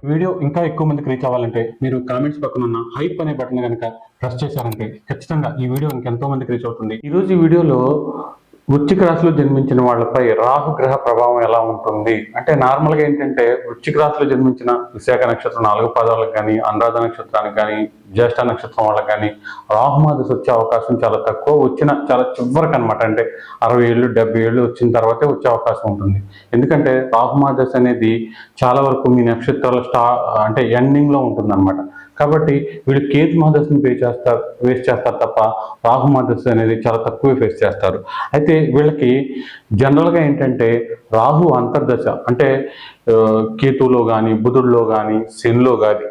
Video ఇంకా ఎక్కువ మందికి రీచ్ అవ్వాలంటే మీరు కామెంట్స్ పక్కన ఉన్న హైప్ అనే బటన్ కనుక ప్రెస్ చేశారంటే ఖచ్చితంగా ఈ వీడియో ఇంకెంతో మందికి రీచ్ అవుతుంది. ఈరోజు ఈ వీడియోలో వృశ్చిక రాశిలో జన్మించిన వాళ్ళపై రాహు గ్రహ ప్రభావం ఎలా ఉంటుంది అంటే నార్మల్గా ఏంటంటే వృశ్చిక రాశిలో జన్మించిన విశాఖ నక్షత్రం 4 పాదాలకు కానీ అనురాధ నక్షత్రానికి కానీ జ్యేష్ఠ నక్షత్రం వాళ్ళకి కానీ రాహుమాదశ వచ్చే అవకాశం చాలా తక్కువ, వచ్చిన చాలా చివరికి అనమాట. అంటే 60 ఏళ్ళు 70 ఏళ్ళు వచ్చిన తర్వాతే వచ్చే అవకాశం ఉంటుంది. ఎందుకంటే రాహుమాదశ అనేది చాలా వరకు మీ నక్షత్రాల అంటే ఎండింగ్లో ఉంటుంది అనమాట. కాబట్టి వీళ్ళు కేతు మహాదశని ఫేస్ చేస్తారు తప్ప రాహు మహాదశ అనేది చాలా తక్కువ ఫేస్ చేస్తారు. అయితే వీళ్ళకి జనరల్గా ఏంటంటే రాహు అంతర్దశ అంటే కేతువులో కానీ బుధుడిలో కానీ శనిలో కానీ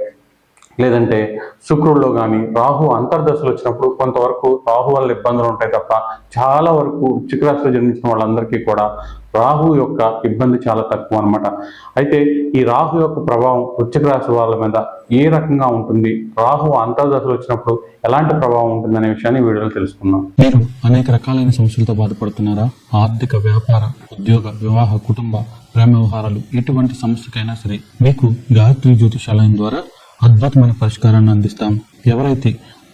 లేదంటే శుక్రుడిలో కానీ రాహు అంతర్దశలు వచ్చినప్పుడు కొంతవరకు రాహు వల్ల ఇబ్బందులు ఉంటాయి తప్ప చాలా వరకు వృశ్చిక రాశిలో జన్మించిన వాళ్ళందరికీ కూడా రాహు యొక్క ఇబ్బంది చాలా తక్కువ అనమాట. అయితే ఈ రాహు యొక్క ప్రభావం వృశ్చిక రాశి వాళ్ళ మీద ఏ రకంగా ఉంటుంది, రాహు అంతర్దశలు వచ్చినప్పుడు ఎలాంటి ప్రభావం ఉంటుంది అనే విషయాన్ని వీడియోలో తెలుసుకుందాం. మీరు అనేక రకాలైన సమస్యలతో బాధపడుతున్నారా? ఆర్థిక, వ్యాపార, ఉద్యోగ, వివాహ, కుటుంబ, ప్రేమ వ్యవహారాలు ఎటువంటి సమస్యకైనా సరే మీకు గాయత్రి జ్యోతిషాలయం ద్వారా అద్భుతమైన పరిష్కారాన్ని అందిస్తాం. ఎవరైతే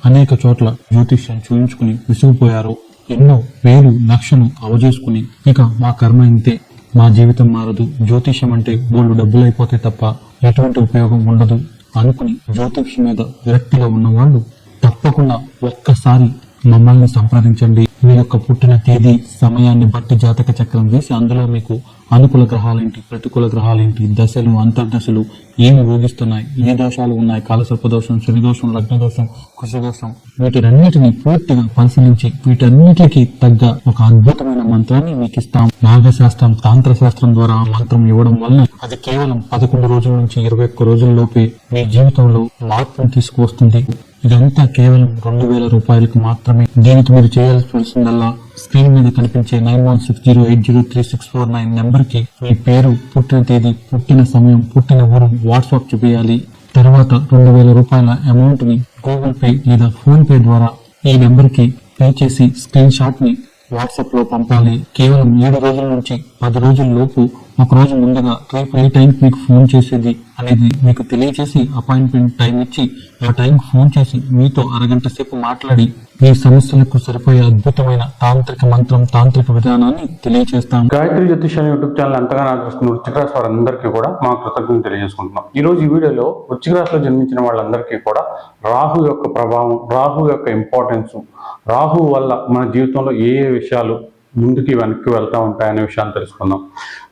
అనేక చోట్ల జ్యోతిష్యం చూయించుకుని విసిగిపోయారో, ఎన్నో వేలు లక్షలు అవజేసుకుని ఇక మా కర్మ ఇంతే, మా జీవితం మారదు, జ్యోతిష్యం అంటే బోళ్ళు డబ్బులు అయిపోతే తప్ప ఎటువంటి ఉపయోగం ఉండదు అనుకుని జ్యోతిష్యం మీద విరక్తిలో ఉన్న వాళ్ళు తప్పకుండా ఒక్కసారి మమ్మల్ని సంప్రదించండి. మీ యొక్క పుట్టిన తేదీ సమయాన్ని బట్టి జాతక చక్రం వేసి అందులో మీకు అనుకూల గ్రహాలేంటి, ప్రతికూల గ్రహాలేంటి, దశలు, అంతర్దశలు ఏమి ఊగిస్తున్నాయి, ఏ దోషాలు ఉన్నాయి, కాలసర్పదోషం, శనిదోషం, లగ్నదోషం, కుశదోషం, వీటినన్నిటిని పూర్తిగా పరిశీలించి వీటన్నిటికీ తగ్గ ఒక అద్భుతమైన మంత్రాన్ని మీకు ఇస్తాం. నాగశాస్త్రం, తాంత్రశాస్త్రం ద్వారా మంత్రం ఇవ్వడం వల్ల అది కేవలం 11 రోజుల నుంచి 21 రోజుల్లోపే మీ జీవితంలో మార్పును తీసుకువస్తుంది. ఇదంతా కేవలం 2000 రూపాయలకు మాత్రమే. దీనికి మీరు చేయాల్సిందల్లా స్క్రీన్ మీద కనిపించే 9160803649 నెంబర్ కి మీ పేరు, పుట్టిన తేదీ, పుట్టిన సమయం, పుట్టిన ఊరు వాట్సాప్ చూపించాలి. తర్వాత 2000 రూపాయల అమౌంట్ ని గూగుల్ పే లేదా ఫోన్ పే ద్వారా ఈ నెంబర్ కి పే చేసి స్క్రీన్ షాట్ ని వాట్సాప్ లో పంపాలి. కేవలం 7 రోజుల నుంచి 10 రోజుల లోపు ఒక రోజు ముందుగా రేపు ఏ టైంకి మీకు ఫోన్ చేసేది అనేది మీకు తెలియజేసి అపాయింట్మెంట్ టైం ఇచ్చి ఆ టైంకి ఫోన్ చేసి మీతో అరగంట సేపు మాట్లాడి మీ సమస్యలకు సరిపోయే అద్భుతమైన తాంత్రిక మంత్రం, తాంత్రిక విధానాన్ని తెలియజేస్తాం. గాయత్రి జ్యోతిషాల యూట్యూబ్ ఛానల్ ఎంతగానో ఆదరిస్తున్న వృశ్చిక రాశి వారందరికీ కూడా మా కృతజ్ఞతలు తెలియజేసుకుంటున్నాం. ఈ రోజు ఈ వీడియోలో వృశ్చిక రాశిలో జన్మించిన వాళ్ళందరికీ కూడా రాహు యొక్క ప్రభావం, రాహు యొక్క ఇంపార్టెన్స్, రాహు వల్ల మన జీవితంలో ఏ ఏ విషయాలు ముందుకి వెనక్కి వెళ్తూ ఉంటాయనే విషయాన్ని తెలుసుకుందాం.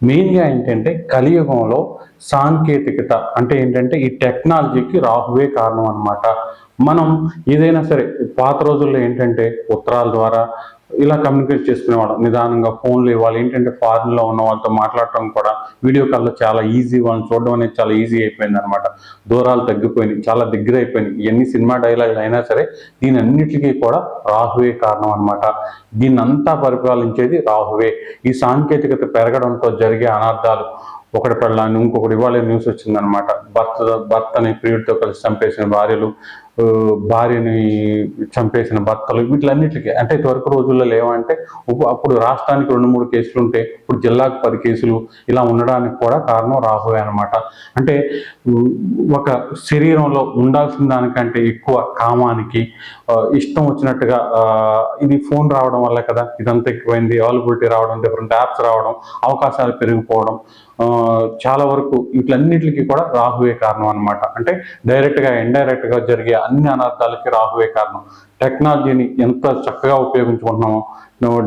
మెయిన్గా ఏంటంటే కలియుగంలో సాంకేతికత అంటే ఏంటంటే ఈ టెక్నాలజీకి రాహువే కారణం అనమాట. మనం ఏదైనా సరే పాత రోజుల్లో ఏంటంటే ఉత్తరాల ద్వారా ఇలా కమ్యూనికేట్ చేసుకునేవాళ్ళం, నిదానంగా ఫోన్లు ఇవ్వాలి. ఏంటంటే ఫారిన్లో ఉన్న వాళ్ళతో మాట్లాడటం కూడా వీడియో కాల్లో చాలా ఈజీ, వాళ్ళని చూడడం అనేది చాలా ఈజీ అయిపోయింది అనమాట. దూరాలు తగ్గిపోయినాయి, చాలా దగ్గర అయిపోయినాయి. ఎన్ని సినిమా డైలాగులు అయినా సరే దీని అన్నిటికీ కూడా రాహువే కారణం అనమాట. దీన్ని అంతా పరిపాలించేది రాహువే. ఈ సాంకేతికత పెరగడంతో జరిగే అనార్థాలు, ఒకటి పెళ్ళాన్ని ఇంకొకటి ఇవాళ న్యూస్ వచ్చిందనమాట. భర్తని ప్రియుడితో కలిసి చంపేసిన భార్యలు, భార్యని చంపేసిన భర్తలు, వీటిలన్నిటికీ అంటే ఇదివరకు రోజుల్లో లేవంటే అప్పుడు రాష్ట్రానికి 2-3 కేసులు ఉంటే ఇప్పుడు జిల్లాకు 10 కేసులు ఇలా ఉండడానికి కూడా కారణం రాహువే అనమాట. అంటే ఒక శరీరంలో ఉండాల్సిన దానికంటే ఎక్కువ కామానికి, ఇష్టం వచ్చినట్టుగా ఇది ఫోన్ రావడం వల్ల కదా ఇదంతా ఎక్కువైంది. అవైలబిలిటీ రావడం, డిఫరెంట్ యాప్స్ రావడం, అవకాశాలు పెరిగిపోవడం, చాలా వరకు వీటిలన్నిటికీ కూడా రాహువే కారణం అనమాట. అంటే డైరెక్ట్గా ఇండైరెక్ట్గా జరిగే అన్ని అనర్థాలకి రాహువే కారణం. టెక్నాలజీని ఎంత చక్కగా ఉపయోగించుకుంటున్నామో,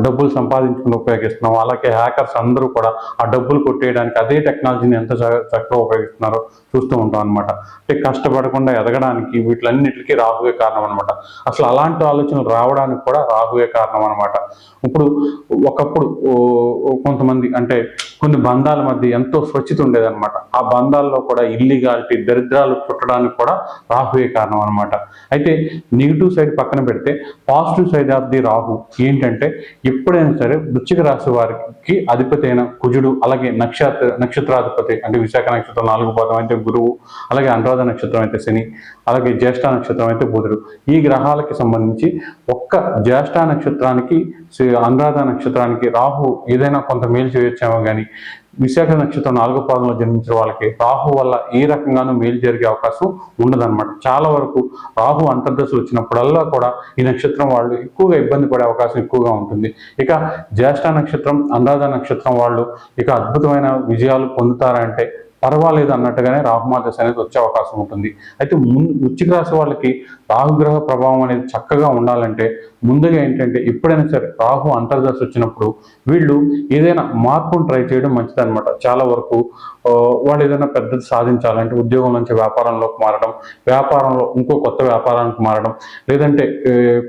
డబ్బులు సంపాదించుకుని ఉపయోగిస్తున్నాము, అలాగే హ్యాకర్స్ అందరూ కూడా ఆ డబ్బులు కొట్టేయడానికి అదే టెక్నాలజీని ఎంత చక్కగా ఉపయోగిస్తున్నారో చూస్తూ ఉంటాం అనమాట. అంటే కష్టపడకుండా ఎదగడానికి వీటిలన్నిటికీ రాహువే కారణం అనమాట. అసలు అలాంటి ఆలోచనలు రావడానికి కూడా రాహువే కారణం అనమాట. ఇప్పుడు ఒకప్పుడు కొంతమంది అంటే కొన్ని బంధాల మధ్య ఎంతో స్వచ్ఛత ఉండేదన్నమాట. ఆ బంధాల్లో కూడా ఇల్లీగాలిటీ, దరిద్రాలు పుట్టడానికి కూడా రాహువే కారణం అనమాట. అయితే నెగిటివ్ సైడ్ పక్కన పెడితే positive side of the Rahu ఏంటంటే ఎప్పుడైనా సరే వృశ్చిక రాశి వారికి అధిపతి అయిన కుజుడు, అలాగే నక్షత్రాధిపతి అంటే విశాఖ నక్షత్రం 4 పాదం అయితే గురువు, అలాగే అనురాధ నక్షత్రం అయితే శని, అలాగే జ్యేష్ఠ నక్షత్రం అయితే బుధుడు. ఈ గ్రహాలకి సంబంధించి ఒక్క జ్యేష్ఠ నక్షత్రానికి అనురాధ నక్షత్రానికి రాహు ఏదైనా కొంత మేలు చేయొచ్చామో కానీ విశాఖ నక్షత్రం 4వ పాదంలో జన్మించిన వాళ్ళకి రాహు వల్ల ఏ రకంగానూ మేలు జరిగే అవకాశం ఉండదన్నమాట. చాలా వరకు రాహు అంతర్దశలు వచ్చినప్పుడల్లా కూడా ఈ నక్షత్రం వాళ్ళు ఎక్కువగా ఇబ్బంది పడే అవకాశం ఎక్కువగా ఉంటుంది. ఇక జ్యేష్ఠ నక్షత్రం, అనురాధ నక్షత్రం వాళ్ళు ఇక అద్భుతమైన విజయాలు పొందుతారంటే పర్వాలేదు అన్నట్టుగానే రాహుమాదశ అనేది వచ్చే అవకాశం ఉంటుంది. అయితే వృశ్చిక రాశి వాళ్ళకి రాహుగ్రహ ప్రభావం అనేది చక్కగా ఉండాలంటే ముందుగా ఏంటంటే ఎప్పుడైనా సరే రాహు అంతర్దశ వచ్చినప్పుడు వీళ్ళు ఏదైనా మార్పును ట్రై చేయడం మంచిదన్నమాట. చాలా వరకు వాళ్ళు ఏదైనా పెద్దది సాధించాలంటే ఉద్యోగం నుంచి వ్యాపారంలోకి మారడం, వ్యాపారంలో ఇంకో కొత్త వ్యాపారానికి మారడం, లేదంటే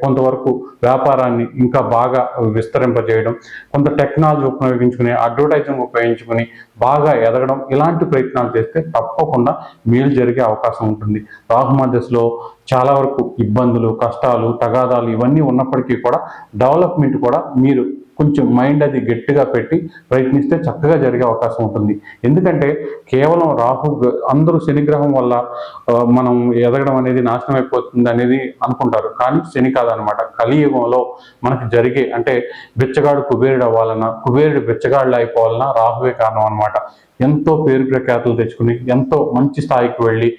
కొంతవరకు వ్యాపారాన్ని ఇంకా బాగా విస్తరింపజేయడం, కొంత టెక్నాలజీ ఉపయోగించుకుని అడ్వర్టైజింగ్ ఉపయోగించుకుని బాగా ఎదగడం, ఇలాంటి ప్రయత్నాలు చేస్తే తప్పకుండా మేలు జరిగే అవకాశం ఉంటుంది. రాహుమధ్యలో చాలా వరకు ఇబ్బందులు, కష్టాలు, తగాదాలు ఇవన్నీ ఉన్నప్పటికీ కూడా డెవలప్మెంట్ కూడా మీరు కొంచెం మైండ్ అది గట్టిగా పెట్టి ప్రయత్నిస్తే చక్కగా జరిగే అవకాశం ఉంటుంది. ఎందుకంటే కేవలం అందరూ శనిగ్రహం వల్ల మనం ఎదగడం అనేది నాశనం అయిపోతుంది అనేది అనుకుంటారు. కానీ శని కాదనమాట. కలియుగంలో మనకి జరిగే అంటే బిచ్చగాడు కుబేరుడు అవ్వాలన్నా, కుబేరుడు బిచ్చగాళ్ళు అయిపోవాలన్నా రాహువే కారణం అనమాట. ఎంతో పేరు ప్రఖ్యాతులు తెచ్చుకుని ఎంతో మంచి స్థాయికి వెళ్ళి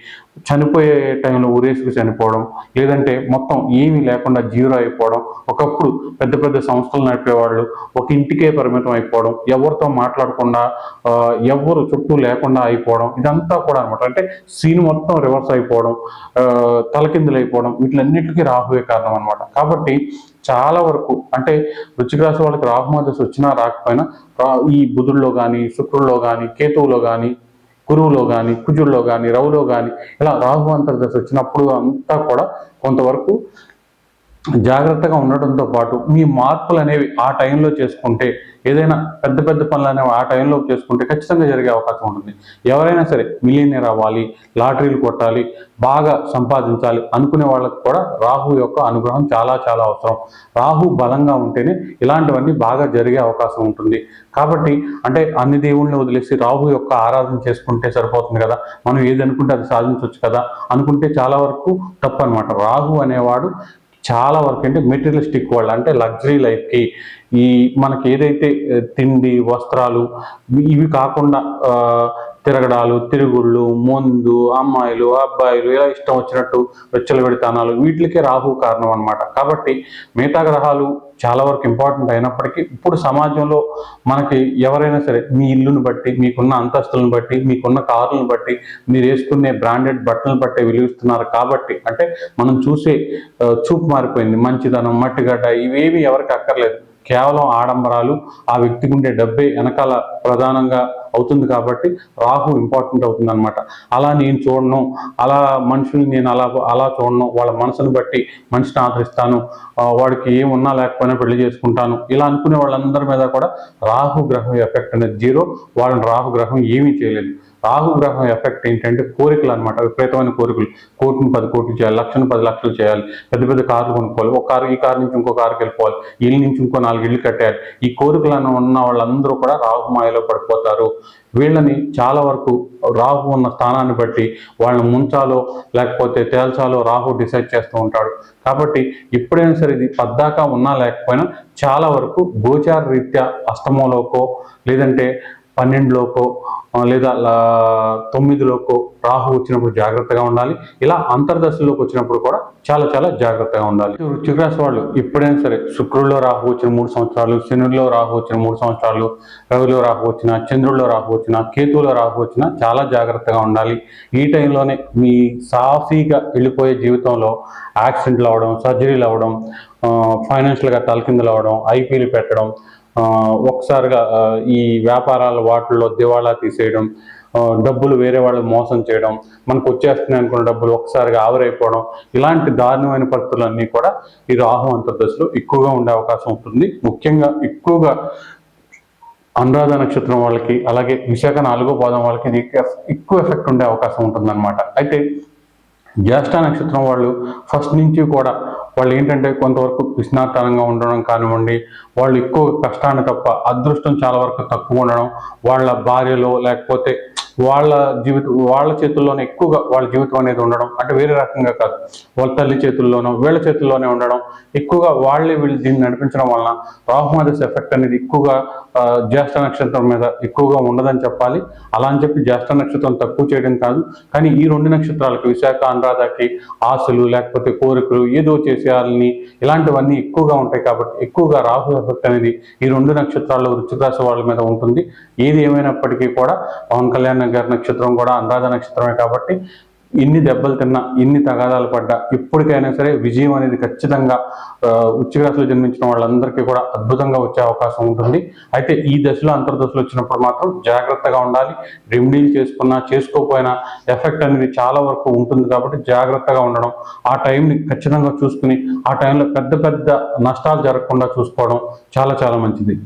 చనిపోయే టైంలో ఊరేసుకు చనిపోవడం, లేదంటే మొత్తం ఏమీ లేకుండా జీరో అయిపోవడం, ఒకప్పుడు పెద్ద పెద్ద సంస్థలు నడిపేవాళ్ళు ఒక ఇంటికే పరిమితం అయిపోవడం, ఎవరితో మాట్లాడకుండా ఎవరు చుట్టూ లేకుండా అయిపోవడం, ఇదంతా కూడా అనమాట. అంటే సీన్ మొత్తం రివర్స్ అయిపోవడం, తలకిందులు అయిపోవడం, వీటిలన్నిటికీ రాహువే కారణం అనమాట. కాబట్టి చాలా వరకు అంటే వృశ్చిక రాశి వాళ్ళకి రాహుమదశ వచ్చినా రాకపోయినా ఈ బుధుల్లో కానీ, శుక్రుల్లో కానీ, కేతువులో కానీ, గురువులో కానీ, కుజుల్లో కానీ, రవులో కానీ ఇలా రాహు అంతర్దశ వచ్చినప్పుడు అంతా కూడా కొంతవరకు జాగ్రత్తగా ఉండటంతో పాటు మీ మార్పులు అనేవి ఆ టైంలో చేసుకుంటే, ఏదైనా పెద్ద పెద్ద పనులు అనేవి ఆ టైంలో చేసుకుంటే ఖచ్చితంగా జరిగే అవకాశం ఉంటుంది. ఎవరైనా సరే మిలియనీర్ అవ్వాలి, లాటరీలు కొట్టాలి, బాగా సంపాదించాలి అనుకునే వాళ్ళకి కూడా రాహు యొక్క అనుగ్రహం చాలా చాలా అవసరం. రాహు బలంగా ఉంటేనే ఇలాంటివన్నీ బాగా జరిగే అవకాశం ఉంటుంది. కాబట్టి అంటే అన్ని దేవుళ్ళని వదిలేసి రాహు యొక్క ఆరాధన చేసుకుంటే సరిపోతుంది కదా, మనం ఏది అనుకుంటే అది సాధించవచ్చు కదా అనుకుంటే చాలా వరకు తప్పు అనమాట. రాహు అనేవాడు చాలా వరకు అంటే మెటీరియలిస్టిక్ వరల్డ్ అంటే లగ్జరీ లైఫ్కి ఈ మనకి ఏదైతే తిండి, వస్త్రాలు ఇవి కాకుండా తిరగడాలు, తిరుగుళ్ళు, మందు, అమ్మాయిలు, అబ్బాయిలు ఇలా ఇష్టం వచ్చినట్టు వెచ్చలవిడితనాలు వీటికే రాహు కారణం అనమాట. కాబట్టి మిగతా గ్రహాలు చాలా వరకు ఇంపార్టెంట్ అయినప్పటికీ ఇప్పుడు సమాజంలో మనకి ఎవరైనా సరే మీ ఇల్లును బట్టి, మీకున్న అంతస్తులను బట్టి, మీకున్న కార్లను బట్టి, మీరు వేసుకునే బ్రాండెడ్ బట్టలను బట్టి విలువిస్తున్నారు. కాబట్టి అంటే మనం చూసే చూపు మారిపోయింది. మంచిదనం, మట్టిగడ్డ ఇవేవి ఎవరికి అక్కర్లేదు. కేవలం ఆడంబరాలు, ఆ వ్యక్తికి ఉండే డబ్బే వెనకాల ప్రధానంగా అవుతుంది. కాబట్టి రాహు ఇంపార్టెంట్ అవుతుంది అనమాట. అలా నేను చూడను, అలా మనుషుల్ని నేను అలా చూడను, వాళ్ళ మనసును బట్టి మనిషిని ఆదరిస్తాను, వాడికి ఏమున్నా లేకపోయినా పెళ్లి చేసుకుంటాను ఇలా అనుకునే వాళ్ళందరి మీద కూడా రాహు గ్రహం ఎఫెక్ట్ అనేది జీరో. వాళ్ళని రాహు గ్రహం ఏమీ చేయలేదు. రాహు గ్రహం ఎఫెక్ట్ ఏంటంటే కోరికలు అనమాట. విపరీతమైన కోరికలు. కోటిని 10 కోట్లు చేయాలి, లక్షను 10 లక్షలు చేయాలి, పెద్ద పెద్ద కార్లు కొనుక్కోవాలి, ఒక కారు ఈ కారు నుంచి ఇంకో కారుకి వెళ్ళిపోవాలి, ఇల్లు నుంచి ఇంకో 4 ఇళ్ళు కట్టేయాలి. ఈ కోరికలను ఉన్న వాళ్ళందరూ కూడా రాహు మాయలో పడిపోతారు. వీళ్ళని చాలా వరకు రాహు ఉన్న స్థానాన్ని బట్టి వాళ్ళని ముంచాలో లేకపోతే తేల్చాలో రాహు డిసైడ్ చేస్తూ ఉంటాడు. కాబట్టి ఎప్పుడైనా సరే ఇది పద్దాకా ఉన్నా లేకపోయినా చాలా వరకు గోచార రీత్యా అష్టమంలోకో లేదంటే 12లోకో లేదా 9లోకో రాహు వచ్చినప్పుడు జాగ్రత్తగా ఉండాలి. ఇలా అంతర్దశలోకి వచ్చినప్పుడు కూడా చాలా చాలా జాగ్రత్తగా ఉండాలి. వృశ్చిక రాశి వాళ్ళు ఎప్పుడైనా సరే శుక్రుల్లో రాహు వచ్చిన 3 సంవత్సరాలు, శనిలో రాహు వచ్చిన 3 సంవత్సరాలు, రవిలో రాహు వచ్చిన, చంద్రుల్లో రాహు వచ్చిన, కేతువులో రాహు వచ్చిన చాలా జాగ్రత్తగా ఉండాలి. ఈ టైంలోనే మీ సాఫీగా వెళ్ళిపోయే జీవితంలో యాక్సిడెంట్లు అవ్వడం, సర్జరీలు అవ్వడం, ఫైనాన్షియల్గా తలకిందులు అవ్వడం, ఐపీలు పెట్టడం, ఒకసారిగా ఈ వ్యాపారాల వాటిల్లో దివాళా తీసేయడం, డబ్బులు వేరే వాళ్ళు మోసం చేయడం, మనకు వచ్చేస్తున్నాయి అనుకున్న డబ్బులు ఒకసారిగా ఆవిరైపోవడం, ఇలాంటి దారుణమైన పరిస్థితులన్నీ కూడా ఈ రాహు అంతర్దశలో ఎక్కువగా ఉండే అవకాశం ఉంటుంది. ముఖ్యంగా ఎక్కువగా అనురాధ నక్షత్రం వాళ్ళకి అలాగే విశాఖ 4వ పాదం వాళ్ళకి ఇది ఎక్కువ ఎఫెక్ట్ ఉండే అవకాశం ఉంటుందన్నమాట. అయితే జ్యేష్ఠ నక్షత్రం వాళ్ళు ఫస్ట్ నుంచి కూడా వాళ్ళు ఏంటంటే కొంతవరకు పిసినాతనంగా ఉండడం కానివ్వండి, వాళ్ళు ఎక్కువ కష్టాన్ని తప్ప అదృష్టం చాలా వరకు తక్కువ ఉండడం, వాళ్ళ భార్యలో లేకపోతే వాళ్ళ చేతుల్లోనే ఎక్కువగా వాళ్ళ జీవితం అనేది ఉండడం, అంటే వేరే రకంగా కాదు, వాళ్ళ తల్లి చేతుల్లోనో వీళ్ళ చేతుల్లోనే ఉండడం, ఎక్కువగా వీళ్ళు దీన్ని నడిపించడం వలన రాహుమదస్ ఎఫెక్ట్ అనేది ఎక్కువగా జ్యేష్ఠ నక్షత్రం మీద ఎక్కువగా ఉండదని చెప్పాలి. అలా అని చెప్పి జ్యేష్ఠ నక్షత్రం తక్కువ చేయడం కాదు, కానీ ఈ 2 నక్షత్రాలకి విశాఖ అనురాధకి ఆశలు లేకపోతే కోరికలు ఏదో చేసేయాలని ఇలాంటివన్నీ ఎక్కువగా ఉంటాయి. కాబట్టి ఎక్కువగా రాహు ఎఫెక్ట్ అనేది ఈ 2 నక్షత్రాల్లో వృశ్చిక రాశి వాళ్ళ మీద ఉంటుంది. ఏది ఏమైనప్పటికీ కూడా పవన్ కళ్యాణ్ గారి నక్షత్రం కూడా అనురాధ నక్షత్రమే కాబట్టి ఎన్ని దెబ్బలు తిన్నా, ఎన్ని తగాదాలు పడ్డా, ఇప్పటికైనా సరే విజయం అనేది ఖచ్చితంగా వృశ్చిక రాశిలో జన్మించిన వాళ్ళందరికీ కూడా అద్భుతంగా వచ్చే అవకాశం ఉంటుంది. అయితే ఈ దశలో అంతర్దశలు వచ్చినప్పుడు మాత్రం జాగ్రత్తగా ఉండాలి. రెమెడీలు చేసుకున్నా చేసుకోకపోయినా ఎఫెక్ట్ అనేది చాలా వరకు ఉంటుంది కాబట్టి జాగ్రత్తగా ఉండడం, ఆ టైంని ఖచ్చితంగా చూసుకుని ఆ టైంలో పెద్ద పెద్ద నష్టాలు జరగకుండా చూసుకోవడం చాలా చాలా మంచిది.